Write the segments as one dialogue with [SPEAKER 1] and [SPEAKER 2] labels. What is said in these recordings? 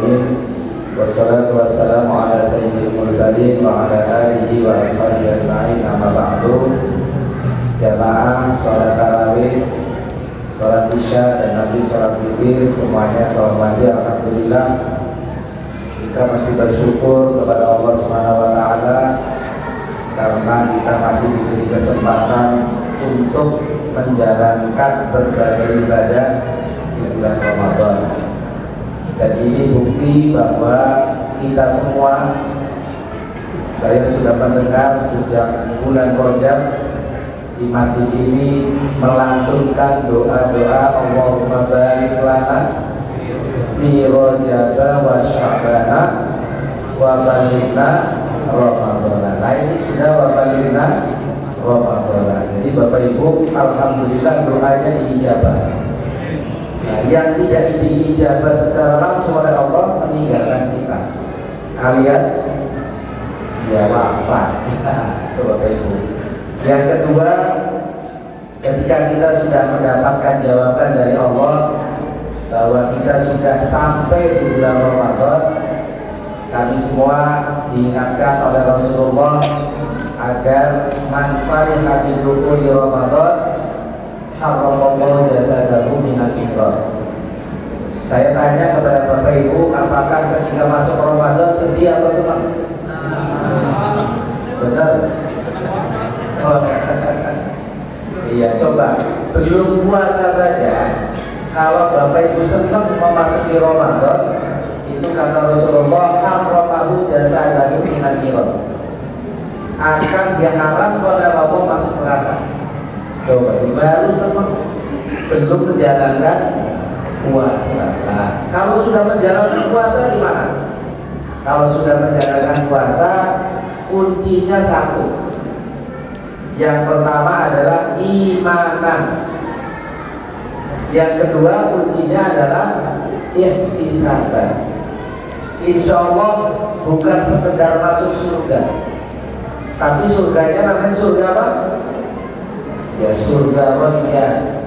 [SPEAKER 1] alamin. Wassalatu wassalamu ala sayyidil mursalin wa ala alihi wa ashabihi ajma'in. Amma ba'du. Jamaah sholat tarawih, sholat isya dan nanti sholat witir semuanya saya hormati. Alhamdulillah, kita masih bersyukur kepada Allah Subhanahu wa taala karena kita masih diberi kesempatan untuk menjalankan berbagai ibadah di bulan Ramadan. Dan ini bukti bahwa kita semua, saya sudah mendengar sejak bulan Rajab di masjid ini melantunkan doa-doa Allahumma barik lana fi Rajab wa Sya'bana wa balighna Ramadan. Nah ini sudah wa balighna Ramadan. Jadi Bapak Ibu, alhamdulillah doanya diijabah. Nah, yang tidak diijabah secara langsung oleh Allah meninggalkan kita, alias ya wafat. Itu Bapak Ibu. Yang kedua, ketika kita sudah mendapatkan jawaban dari Allah bahwa kita sudah sampai di bulan Ramadan, kami semua diingatkan oleh Rasulullah agar man fariha bi dukhuli Ramadan haramallahu jasadahu minal nar. Saya tanya kepada Bapak Ibu, apakah ketika masuk Ramadan sedih atau senang? Benar? Oh. Iya, coba belum puasa saja, kalau Bapak Ibu senang memasuki Ramadan, itu kata Rasulullah haramahu jasadahu minal nar, akan diharam oleh Allah masuk neraka. Coba baru senang, belum menjalankan puasa. Nah, kalau sudah menjalankan puasa gimana? Kalau sudah menjalankan puasa, kuncinya satu. Yang pertama adalah imanan. Yang kedua kuncinya adalah ihtisaban. Insya Allah bukan sekedar masuk surga, tapi surganya namanya surga apa? Ya surga rohiyah.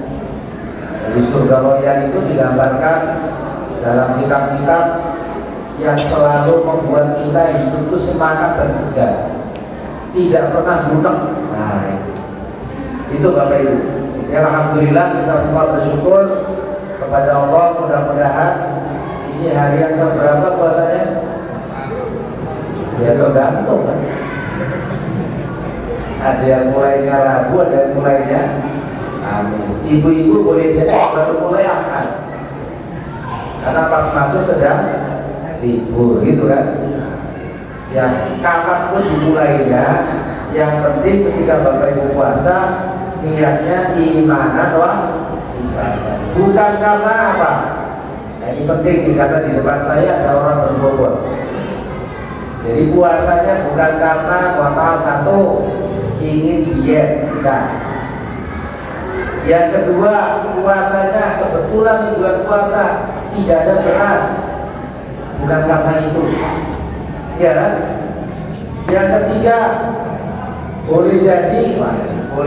[SPEAKER 1] Jadi surga rohiyah itu digambarkan dalam kitab-kitab yang selalu membuat kita hidup itu semangat dan segar, tidak pernah butek. Nah, itu Bapak Ibu. Ya alhamdulillah kita semua bersyukur kepada Allah. Mudah-mudahan ini hari yang keberapa puasanya? Ya tergantung. Ada yang mulainya Rabu, ada yang mulainya Kamis. Ibu-ibu boleh jadi baru mulai Ahad, karena pas masuk sedang libur, gitu kan? Ya kapanpun dimulainya, yang penting ketika Bapak Ibu puasa niatnya imanan wa ihtisaban. Bukan karena apa? Nah, ini penting, karena di depan saya ada orang berbobot. Jadi puasanya bukan karena kuartal satu ingin diet, bukan. Yang kedua, puasanya kebetulan di bulan puasa tidak ada beras, bukan karena itu. Ya. Yang ketiga, boleh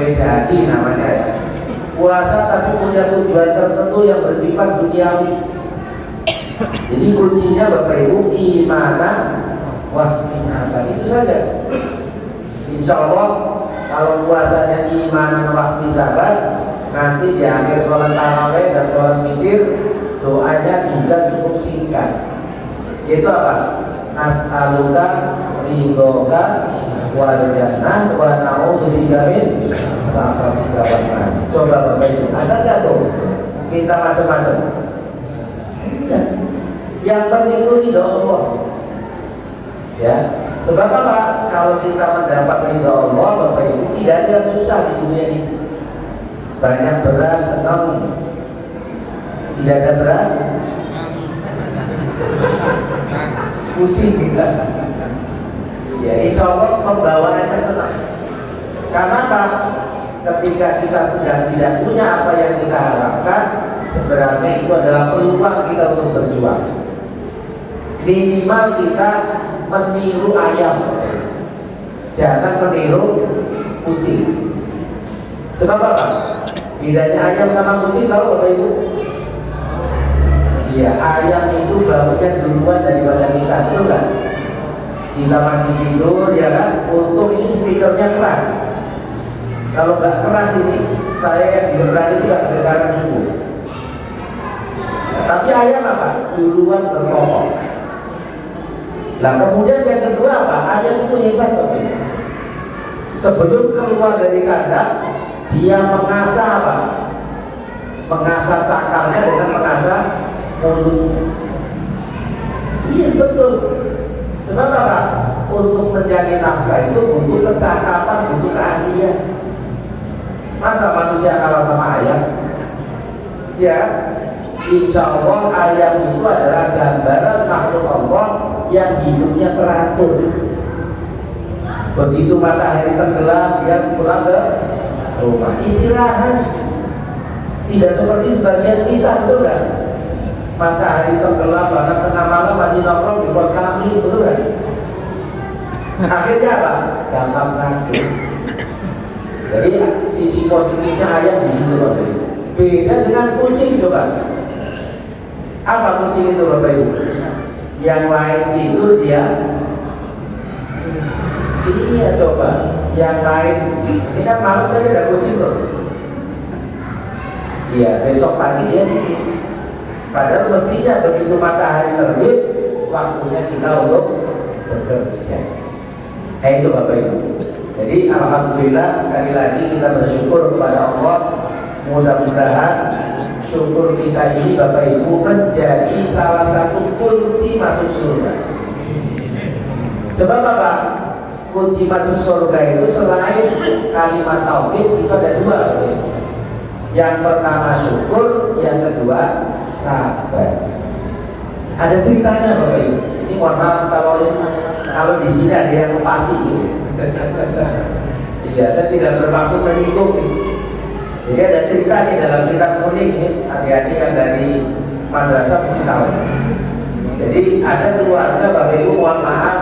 [SPEAKER 1] jadi namanya ya, puasa tapi punya tujuan tertentu yang bersifat duniawi. Jadi kuncinya Bapak Ibu imanan wa ihtisaban, itu saja. Insya Allah kalau puasanya imanan wa ihtisaban, nanti di akhir sholat tarawih dan sholat witir doanya juga cukup singkat, yaitu apa? Nas'aluka ridhoka wal jannah wa na'udzubika min sakhatika wan nar. Coba Bapak Ibu, ada nggak tuh kita macam-macam? Yang penting itu ridho Allah. Ya, sebab apa? Kalau kita mendapat ridho Allah, Bapak Ibu, tidak ada yang susah di dunia ini. Banyak beras, senang. Tidak ada beras, pusing kita. Ya, insya Allah pembawaannya senang. Karena apa? Ketika kita sedang tidak punya apa yang kita harapkan, sebenarnya itu adalah peluang kita untuk berjuang. Minimal kita meniru ayam, jangan meniru kucing. Sebab apa? Bedanya ayam sama kucing tahu Bapak Ibu? Iya, ayam itu bangunnya duluan daripada kita, betul kan? Kita masih tidur, ya kan? Untung ini speakernya keras. Kalau nggak keras ini, saya yang di sebelah itu nggak kedengaran subuh. Nah, tapi ayam apa? Duluan berkokok. Nah kemudian yang kedua apa? Ayam itu hebat tapi sebelum keluar dari kandang, dia mengasah apa? Mengasah cakarnya dengan mengasah mulut. Iya betul. Sebab apa? Untuk mencari nafkah itu butuh kecakapan, butuh keahlian. Masa manusia kalah sama ayam? Ya, insya Allah ayam itu adalah gambaran makhluk Allah yang hidupnya teratur. Begitu matahari tenggelam, dia pulang ke rumah istirahat. Tidak seperti sebagian kita, betul kan? Matahari tenggelam, bahkan tengah malam masih nongkrong di pos kami, betul kan? Akhirnya apa? Gampang sakit. Jadi sisi positifnya ayam di situ, Bapak Ibu. Beda dengan kucing, coba. Apa kucing itu, Bapak Ibu? Yang lain itu dia ini ya coba. Yang lain ini kan malam tadi ada kucing tuh. Iya, besok pagi dia padahal mestinya begitu matahari terbit, waktunya kita untuk bekerja. Itu Bapak Ibu. Jadi alhamdulillah sekali lagi kita bersyukur kepada Allah. Mudah-mudahan syukur kita ini Bapak Ibu menjadi salah satu kunci masuk surga. Sebab apa? Kunci masuk surga itu selain kalimat tauhid itu ada dua. Yang pertama syukur, yang kedua sabar. Ada ceritanya Bapak Ibu. Ini mohon maaf kalau di sini ada yang pasti gitu. Iya, saya tidak bermaksud menyinggung. Jadi ada cerita di dalam kitab kuning ini, adik-adik yang dari madrasah mesti tahu. Jadi ada keluarga Bapak Ibu, mohon maaf,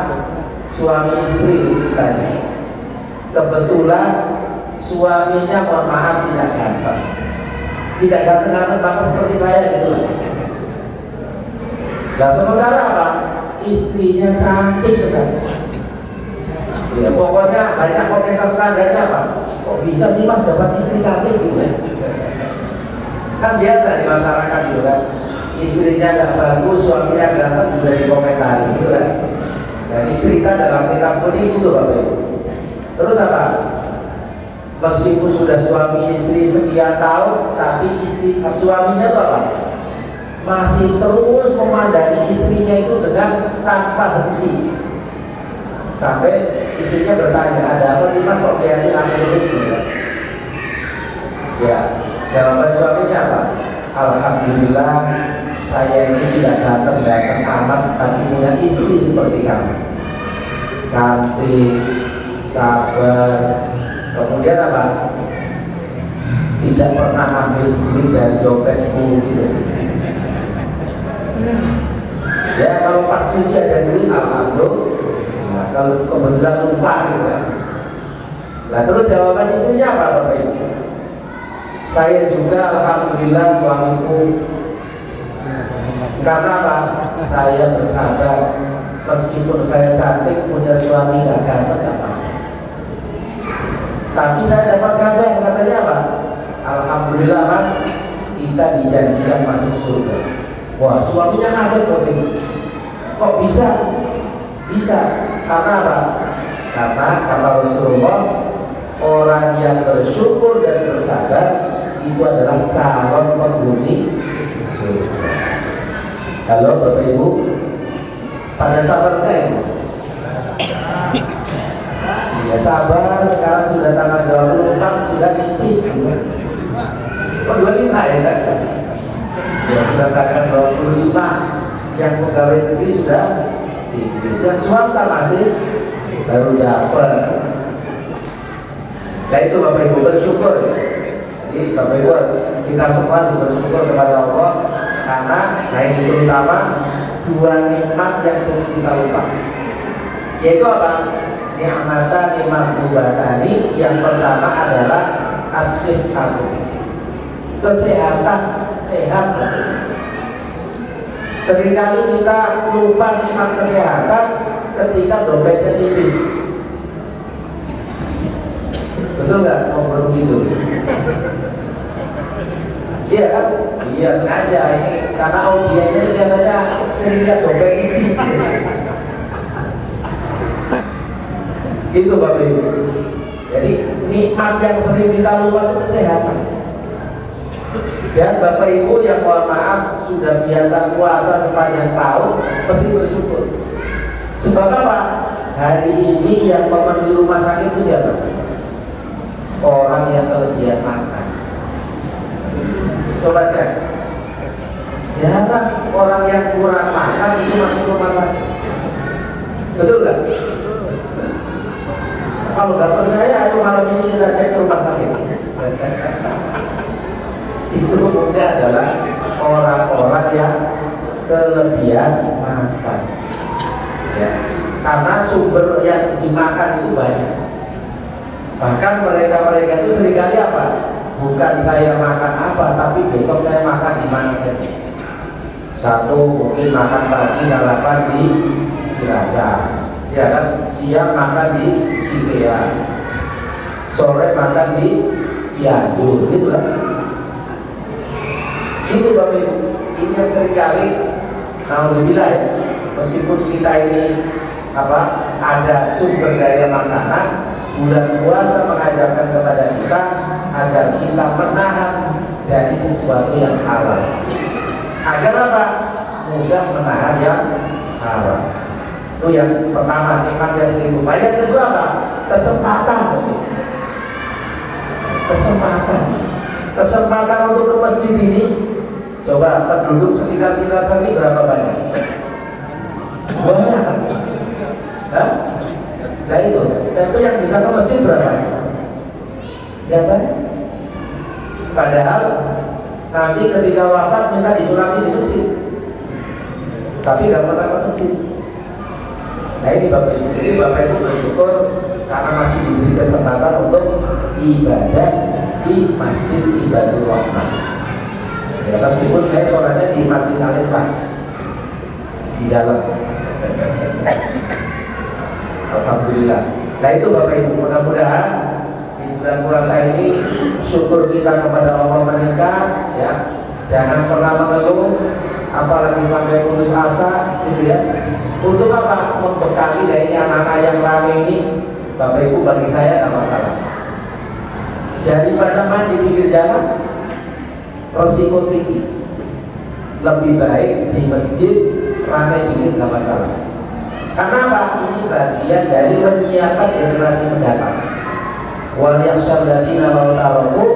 [SPEAKER 1] suami istri ceritanya. Kebetulan suaminya mohon maaf tidak ganteng. Tidak ganteng banget seperti saya gitu. Nah sementara apa? Istrinya cantik sekali. Ya, pokoknya banyak komentar tetangganya apa? Kok bisa sih mas dapat istri cantik gitu ya? Kan biasa di masyarakat gitu kan. Istrinya nggak bagus, suaminya ganteng juga dikomentari gitu kan. Dan ini cerita dalam kitab kuning itu Bapak Ibu. Terus apa? Meskipun sudah suami istri sekian tahun, tapi suaminya itu apa? Masih terus memandangi istrinya itu dengan tanpa henti. Sampai istrinya bertanya, ada apa sih mas kok kayaknya langsung gitu? Ya, jawaban suaminya apa? Alhamdulillah saya ini tidak datang amat, tapi punya istri seperti kamu. Cantik, sabar, kemudian apa? Tidak pernah ambil duit dari dompetku gitu. Ya kalau pas cuci ada duit, alhamdulillah. Nah, kalau kebetulan lupa gitu kan. Nah terus jawaban istrinya apa Bapak Ibu? Saya juga alhamdulillah suamiku. Karena apa? Saya bersabar. Meskipun saya cantik punya suami gak ganteng apa. Tapi saya dapat kabar katanya apa? Alhamdulillah mas, kita dijanjikan masuk surga. Wah suaminya kaget Bapak Ibu. Kok bisa? Bisa. Karena apa? Karena kata Rasulullah, orang yang bersyukur dan bersabar itu adalah calon penghuni surga. Halo Bapak Ibu, pada sabar kan? Ya sabar, sekarang sudah tanggal 24, sudah tipis. Oh 25 ya kan? Ya sudah tanggal 25, yang pegawai negeri sudah yang swasta masih baru dapat. Nah itu Bapak Ibu bersyukur. Jadi Bapak Ibu kita semua juga bersyukur kepada Allah karena nah ini terutama dua nikmat yang sering kita lupa. Yaitu apa? Ni'matan ni'matubatani. Yang pertama adalah as-sihhatu. Kesehatan, sehat. Seringkali kita lupa nikmat kesehatan ketika dompetnya tipis. Betul nggak ngobrol gitu? Iya kan? Iya sengaja ini karena audiennya kelihatannya sering lihat dompet ini. Itu Bapak Ibu. Jadi nikmat yang sering kita lupa itu kesehatan. Dan Bapak Ibu yang mohon maaf sudah biasa puasa sepanjang tahun pasti bersyukur. Sebab apa? Hari ini yang memenuhi rumah sakit itu siapa? Orang yang kelebihan makan. Coba cek. Ya kan orang yang kurang makan itu masuk rumah sakit. Betul nggak? Kalau nggak percaya, ayo malam ini kita cek ke rumah sakit. Itu mungkin adalah orang-orang yang kelebihan makan. Ya. Karena sumber yang dimakan itu banyak. Bahkan mereka itu seringkali apa? Bukan saya makan apa, tapi besok saya makan di mana saja. Satu mungkin makan pagi sarapan di Cilacap, ya kan? Siang makan di Cikeas, sore makan di Cianjur, gitu kan? Itu Bapak Ibu, ini yang seringkali, alhamdulillah ya, meskipun kita ini ada sumber daya makanan, bulan puasa mengajarkan kepada kita agar kita menahan dari sesuatu yang halal. Agar apa? Mudah menahan yang haram. Itu yang pertama, nikmat yang sering lupa. Yang kedua apa? Kesempatan. Kesempatan untuk ke masjid ini. Coba penduduk sekitar Cilacap ini berapa banyak? Banyak. Hah? Nah itu yang bisa ke masjid berapa? Ya banyak. Padahal nanti ketika wafat minta disulati di masjid, tapi gak pernah ke masjid. Nah ini Bapak Ibu, jadi Bapak Ibu bersyukur karena masih diberi kesempatan untuk ibadah di Masjid Ibadur Rahman. Ya meskipun saya sholatnya di Masjid Al-Ikhlas di dalam. Alhamdulillah. Nah itu Bapak Ibu, mudah-mudahan di bulan puasa ini syukur kita kepada Allah meningkat, ya. Jangan pernah mengeluh, apalagi sampai putus asa, gitu ya. Untuk apa? Membekali dari anak-anak yang rame ini, Bapak Ibu bagi saya tidak masalah. Daripada main di pinggir jalan, resiko tinggi. Lebih baik di masjid ramai dikit nggak masalah. Karena apa? Ini bagian dari menyiapkan generasi mendatang. Wal yakhshal ladzina law taraku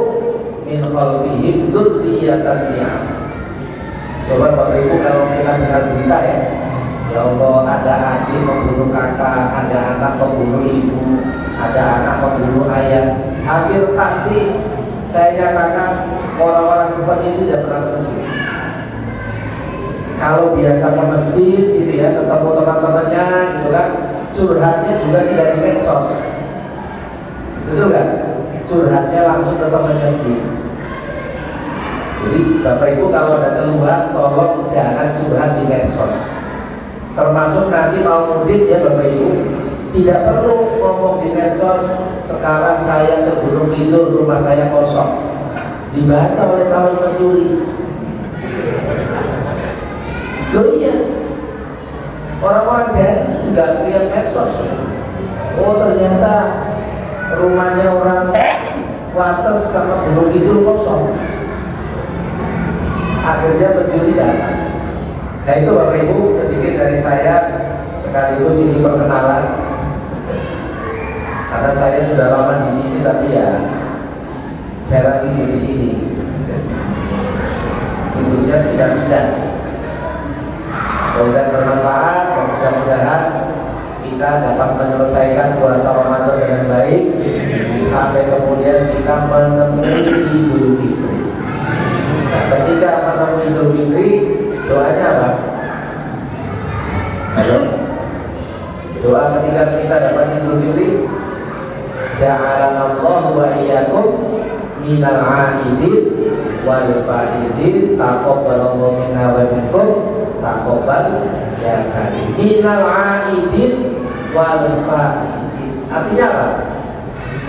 [SPEAKER 1] min khalfihim dzurriyyatan dha'af. Coba Bapak Ibu kalau kita dengar berita ya, ya Allah ada adik membunuh kakak, ada anak membunuh ibu, ada anak membunuh ayah. Hampir pasti saya nyatakan orang-orang seperti itu tidak pernah ke masjid. Kalau biasa ke masjid gitu ya, ketemu teman-temannya gitu kan, curhatnya juga tidak di medsos. Betul kan? Curhatnya langsung ke temannya sendiri. Jadi Bapak Ibu kalau ada keluhan tolong jangan curhat di medsos. Termasuk nanti mau mudik ya Bapak Ibu, tidak perlu ngomong di medsos. Sekarang saya ke Gunung Kidul, rumah saya kosong, dibaca oleh calon pencuri. Loh iya, orang-orang jahat juga lihat medsos. Oh ternyata rumahnya orang Wates sama Gunung Kidul kosong. Akhirnya pencuri datang. Nah itu Bapak Ibu sedikit dari saya, sekaligus ini perkenalan. Karena saya sudah lama di sini tapi ya jarang tidur di sini. Tidurnya tidak pindah. Semoga bermanfaat dan mudah-mudahan kita dapat menyelesaikan puasa Ramadan dengan baik sampai kemudian kita menemui Idul Fitri. Nah, ketika menemui Idul Fitri, doanya apa? Halo? Doa ketika kita dapat Idul Fitri, ja'alanallahu wa iyyakum minal 'aidin wal faizin, taqabbalallahu minna wa minkum taqabbal ya karim. Minal aidin wal faizin. Artinya apa?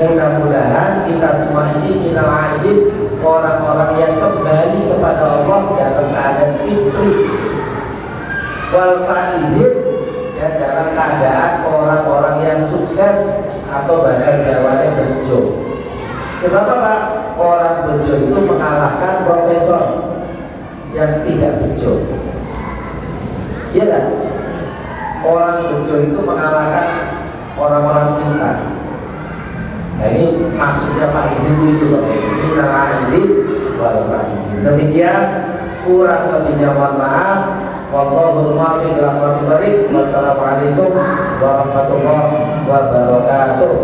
[SPEAKER 1] Mudah-mudahan kita semua ini minal aidin, orang-orang yang kembali kepada Allah dalam keadaan fitri, wal faizin, dan dalam keadaan orang-orang yang sukses atau bahasa Jawanya bejo. Sebab apa? Orang bejo itu mengalahkan profesor yang tidak bejo. Iya kan? Orang bejo itu mengalahkan orang-orang pintar. Nah ini maksudnya Pak Izin itu loh. Ini nalai wal faizin. Demikian, kurang lebihnya mohon maaf. Wallahul muwaffiq ila aqwamit thoriq. Wassalamualaikum warahmatullahi wabarakatuh.